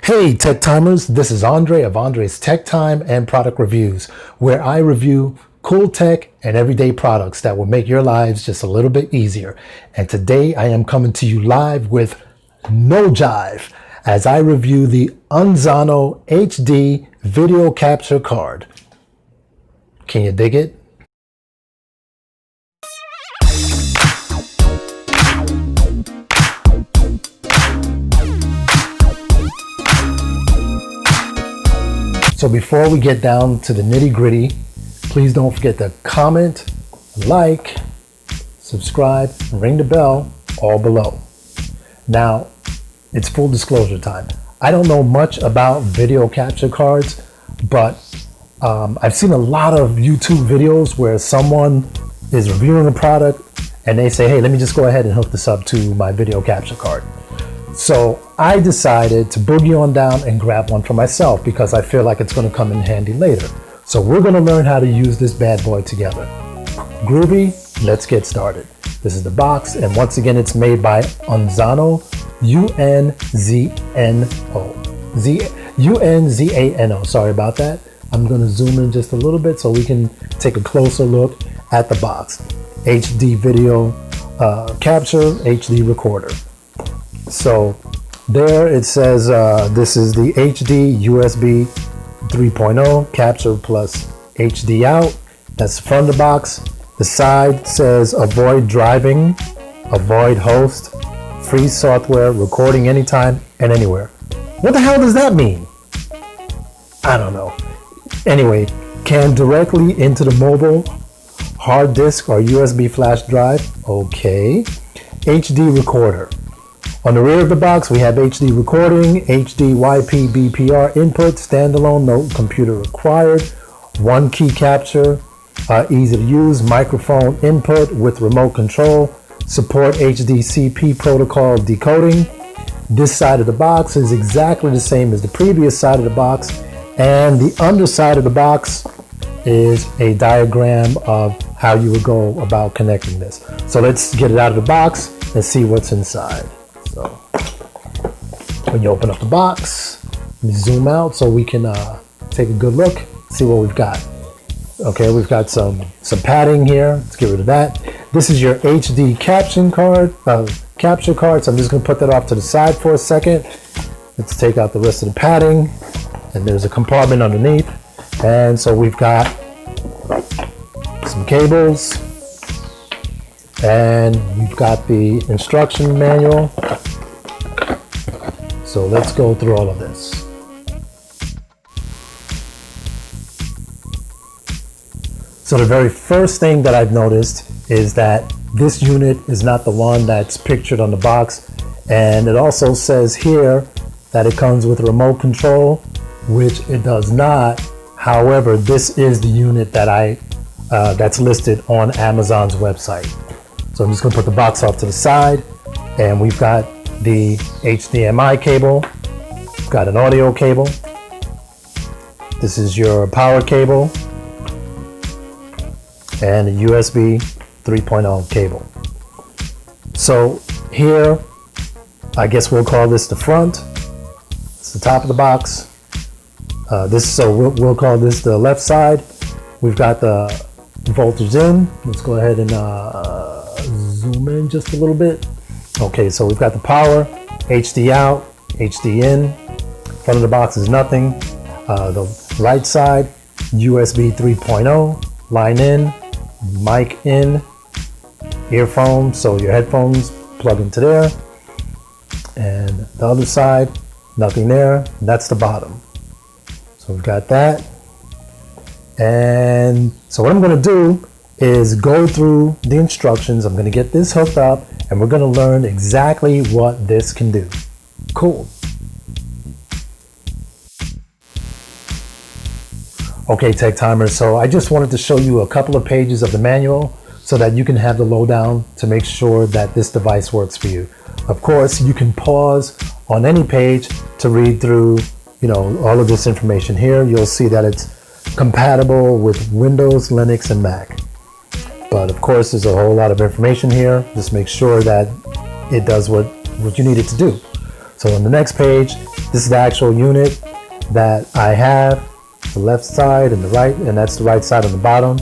Hey Tech Timers, this is Andre of Andre's Tech Time and Product Reviews, where I review cool tech and everyday products that will make your lives just a little bit easier. And today I am coming to you live with no jive as I review the Unzano HD video capture card. Can you dig it? So before we get down to the nitty-gritty, please don't forget to comment, like, subscribe, and ring the bell all below. Now, it's full disclosure time. I don't know much about video capture cards, but I've seen a lot of YouTube videos where someone is reviewing a product and they say, hey, let me just go ahead and hook this up to my video capture card. So I decided to boogie on down and grab one for myself because I feel like it's going to come in handy later. So we're going to learn how to use this bad boy together. Groovy, let's get started. This is the box, and once again it's made by Unzano, U-N-Z-A-N-O. Sorry about that. I'm going to zoom in just a little bit so we can take a closer look at the box. HD video capture, HD recorder. So there it says this is the HD USB 3.0 capture plus HD out. That's the front of the box. The side says avoid driving, avoid host, free software, recording anytime and anywhere. What the hell does that mean? I don't know. Anyway, can directly into the mobile hard disk or USB flash drive. Okay. HD recorder. On the rear of the box, we have HD recording, HD YP BPR input, standalone, no computer required, one key capture, easy to use, microphone input with remote control, support HDCP protocol decoding. This side of the box is exactly the same as the previous side of the box, and the underside of the box is a diagram of how you would go about connecting this. So let's get it out of the box and see what's inside. So when you open up the box, let me zoom out so we can take a good look, see what we've got. Okay, we've got some padding here. Let's get rid of that. This is your HD capture card. So I'm just going to put that off to the side for a second. Let's take out the rest of the padding, and there's a compartment underneath. And so we've got some cables, and we've got the instruction manual. So let's go through all of this. So the very first thing that I've noticed is that this unit is not the one that's pictured on the box. And it also says here that it comes with remote control, which it does not. However, this is the unit that that's listed on Amazon's website. So I'm just going to put the box off to the side, and we've got the HDMI cable, we've got an audio cable, this is your power cable, and a USB 3.0 cable. So here, I guess we'll call this the front. It's the top of the box. We'll call this the left side. We've got the voltage in. Let's go ahead and zoom in just a little bit. Okay, so we've got the power, HD out, HD in. Front of the box is nothing. The right side, USB 3.0, line in, mic in, earphones, so your headphones plug into there. And the other side, nothing there. That's the bottom. So we've got that. And so what I'm going to do is go through the instructions. I'm going to get this hooked up, and we're going to learn exactly what this can do. Cool. Okay, Tech Timers, so I just wanted to show you a couple of pages of the manual so that you can have the lowdown to make sure that this device works for you. Of course, you can pause on any page to read through, all of this information here. You'll see that it's compatible with Windows, Linux, and Mac. But of course, there's a whole lot of information here. Just make sure that it does what you need it to do. So on the next page, This is the actual unit that I have, the left side and the right, and that's the right side on the bottom.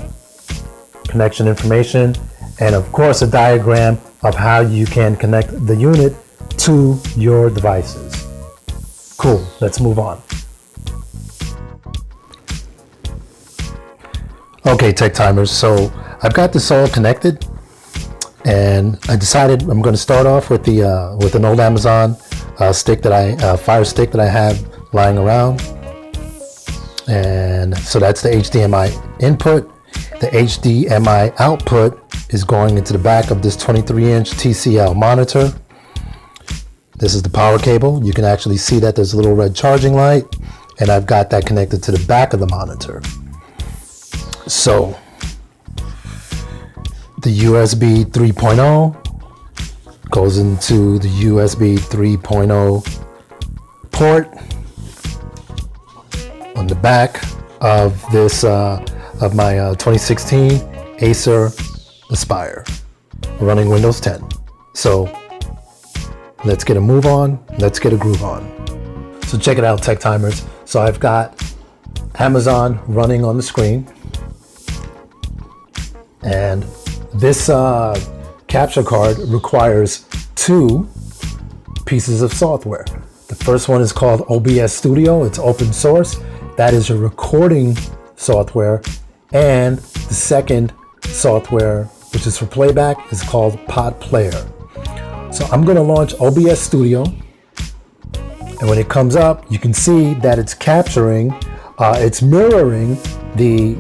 Connection information, and of course a diagram of how you can connect the unit to your devices. Cool, let's move on. Okay, Tech Timers, so I've got this all connected, and I decided I'm going to start off with an old Amazon stick that Fire Stick that I have lying around. And so that's the HDMI input. The HDMI output is going into the back of this 23-inch TCL monitor. This is the power cable. You can actually see that there's a little red charging light, and I've got that connected to the back of the monitor. So the USB 3.0 goes into the USB 3.0 port on the back of this of my 2016 Acer Aspire running Windows 10. So let's get a move on, let's get a groove on. So check it out, Tech Timers. So I've got Amazon running on the screen, and this capture card requires 2 pieces of software. The first one is called OBS Studio. It's open source. That is your recording software. And the second software, which is for playback, is called Pod Player. So I'm going to launch OBS Studio. And when it comes up, you can see that it's capturing, it's mirroring the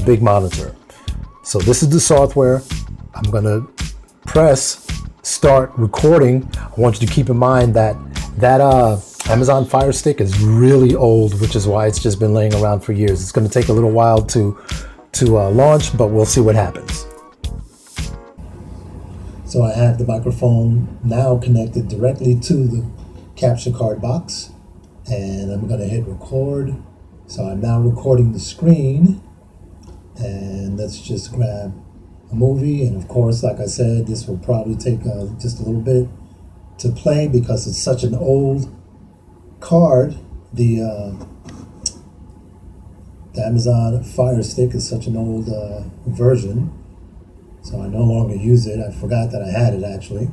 big monitor. So this is the software. I'm going to press start recording. I want you to keep in mind that Amazon Fire Stick is really old, which is why it's just been laying around for years. It's going to take a little while to launch, but we'll see what happens. So I have the microphone now connected directly to the capture card box, and I'm going to hit record. So I'm now recording the screen, and let's just grab a movie. And of course, like I said, this will probably take just a little bit to play because it's such an old card. The Amazon Fire Stick is such an old version, so I no longer use it. I forgot that I had it actually.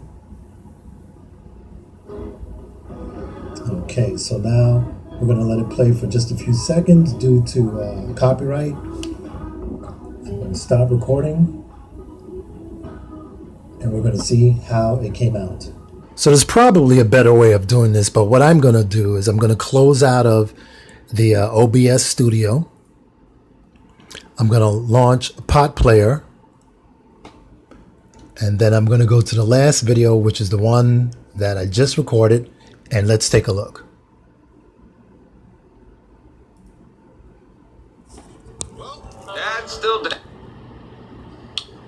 Okay, so now we're going to let it play for just a few seconds due to copyright. I'm going to stop recording, and we're going to see how it came out. So there's probably a better way of doing this, but what I'm going to do is I'm going to close out of the OBS Studio. I'm going to launch Pod Player, and then I'm going to go to the last video, which is the one that I just recorded, and let's take a look. Well, Dad's still dead.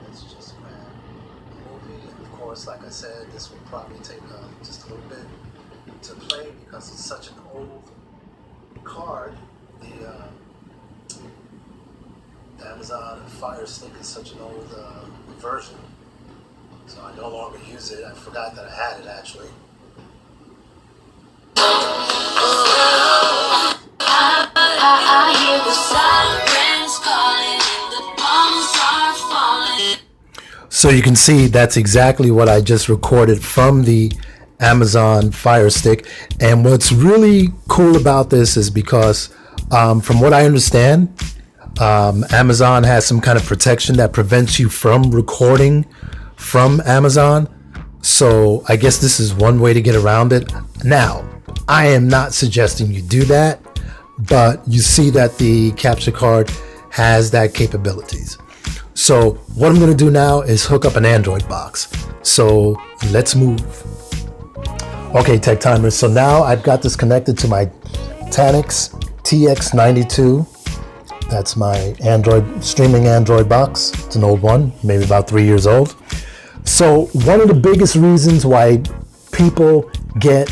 Let's just grab a movie, and of course, like I said, this will probably take just a little bit to play because it's such an old card. The Amazon Fire Stick is such an old version, so I no longer use it. I forgot that I had it actually. I hear the sirens calling, the bombs are falling. So you can see that's exactly what I just recorded from the Amazon Fire Stick. And what's really cool about this is because from what I understand, Amazon has some kind of protection that prevents you from recording from Amazon. So I guess this is one way to get around it. Now, I am not suggesting you do that, but you see that the capture card has that capabilities. So what I'm going to do now is hook up an Android box. So let's move. Okay, Tech Timers. So now I've got this connected to my Tanix TX92. That's my Android streaming Android box. It's an old one, maybe about 3 years old. So one of the biggest reasons why people get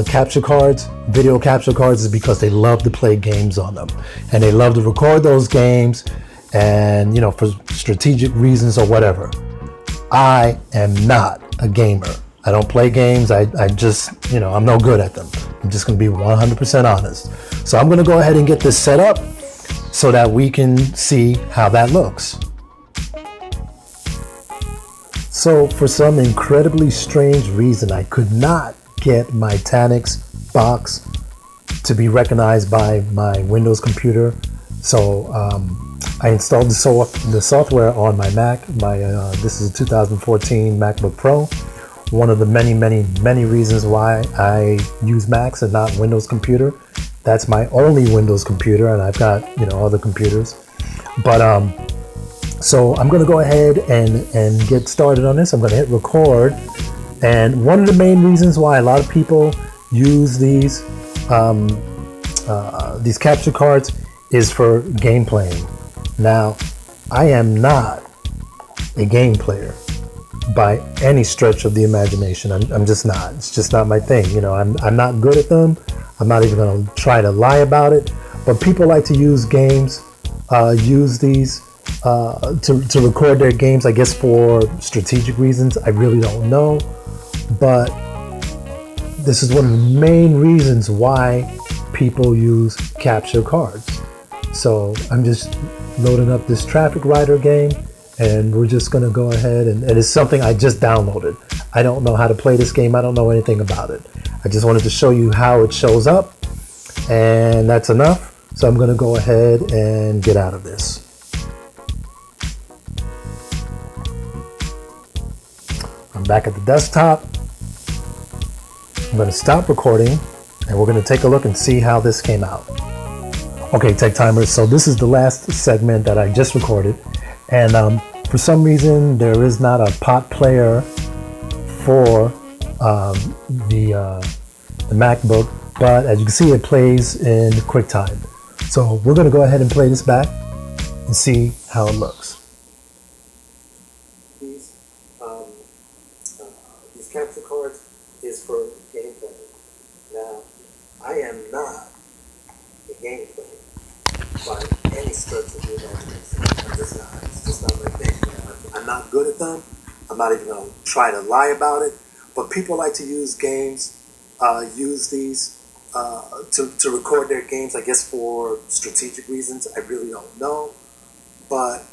capture cards, video capture cards, is because they love to play games on them, and they love to record those games, and for strategic reasons or whatever. I am not a gamer. I don't play games. I just, I'm no good at them. I'm just going to be 100% honest. So I'm going to go ahead and get this set up so that we can see how that looks. So for some incredibly strange reason, I could not get my Tanix box to be recognized by my Windows computer. So I installed the software on my Mac. This is a 2014 MacBook Pro. One of the many reasons why I use Macs and not Windows computer. That's my only Windows computer, and I've got other computers. But so I'm going to go ahead and get started on this. I'm going to hit record. And one of the main reasons why a lot of people use these capture cards is for game playing. Now, I am not a game player by any stretch of the imagination. I'm just not. It's just not my thing. I'm not good at them. I'm not even going to try to lie about it. But people like to use games, use these to record their games, I guess for strategic reasons. I really don't know. But this is one of the main reasons why people use capture cards. So I'm just loading up this Traffic Rider game, and we're just going to go ahead and it's something I just downloaded. I don't know how to play this game. I don't know anything about it. I just wanted to show you how it shows up, and that's enough. So I'm going to go ahead and get out of this. I'm back at the desktop. I'm going to stop recording, and we're going to take a look and see how this came out. Okay, Tech Timers, so this is the last segment that I just recorded, and for some reason there is not a pot player for the MacBook, but as you can see, it plays in QuickTime. So we're going to go ahead and play this back and see how it looks. These capture cards is for gameplay. Now, I am not a game player by any stretch of the imagination. I'm just not. It's just not my thing. I'm not good at them. I'm not even going to try to lie about it. But people like to use games, use these to record their games, I guess for strategic reasons. I really don't know. But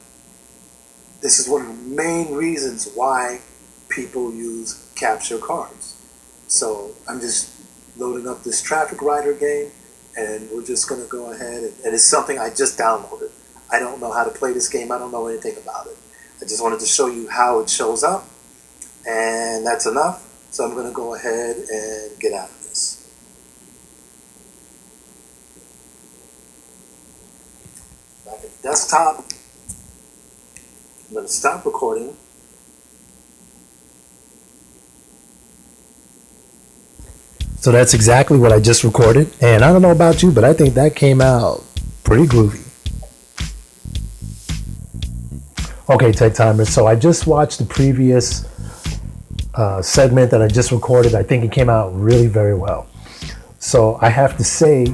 this is one of the main reasons why people use capture cards. So I'm just loading up this Traffic Rider game, and we're just going to go ahead, and it's something I just downloaded. I don't know how to play this game. I don't know anything about it. I just wanted to show you how it shows up, and that's enough. So I'm going to go ahead and get out of this. Back at the desktop. I'm going to stop recording. So that's exactly what I just recorded, and I don't know about you, but I think that came out pretty groovy. Okay, Tech Timers, so I just watched the previous segment that I just recorded. I think it came out really very well. So I have to say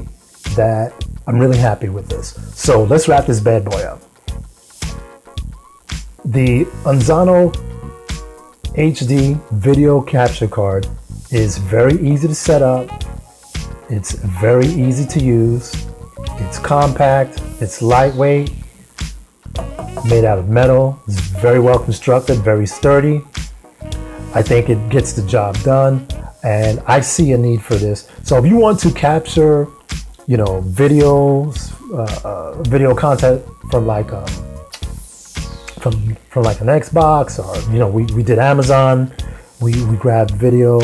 that I'm really happy with this. So let's wrap this bad boy up. The Unzano HD video capture card is very easy to set up. It's very easy to use. It's compact. It's lightweight. Made out of metal. It's very well constructed, very sturdy. I think it gets the job done, and I see a need for this. So if you want to capture, videos, video content from like from like an Xbox, or we did Amazon. We grabbed video,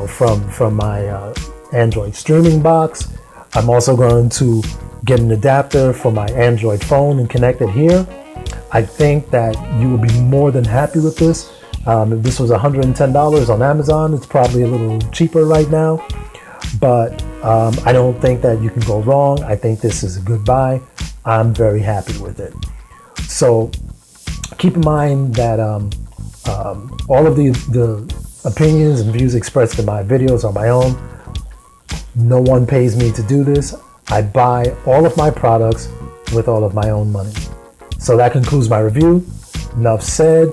from my Android streaming box. I'm also going to get an adapter for my Android phone and connect it here. I think that you will be more than happy with this. If this was $110 on Amazon, it's probably a little cheaper right now. But I don't think that you can go wrong. I think this is a good buy. I'm very happy with it. So keep in mind that all of the opinions and views expressed in my videos are my own. No one pays me to do this. I buy all of my products with all of my own money. So that concludes my review. Enough said.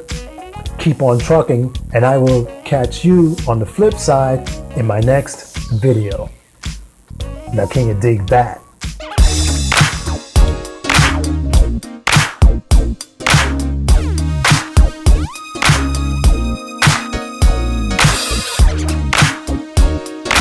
Keep on trucking, and I will catch you on the flip side in my next video. Now can you dig that?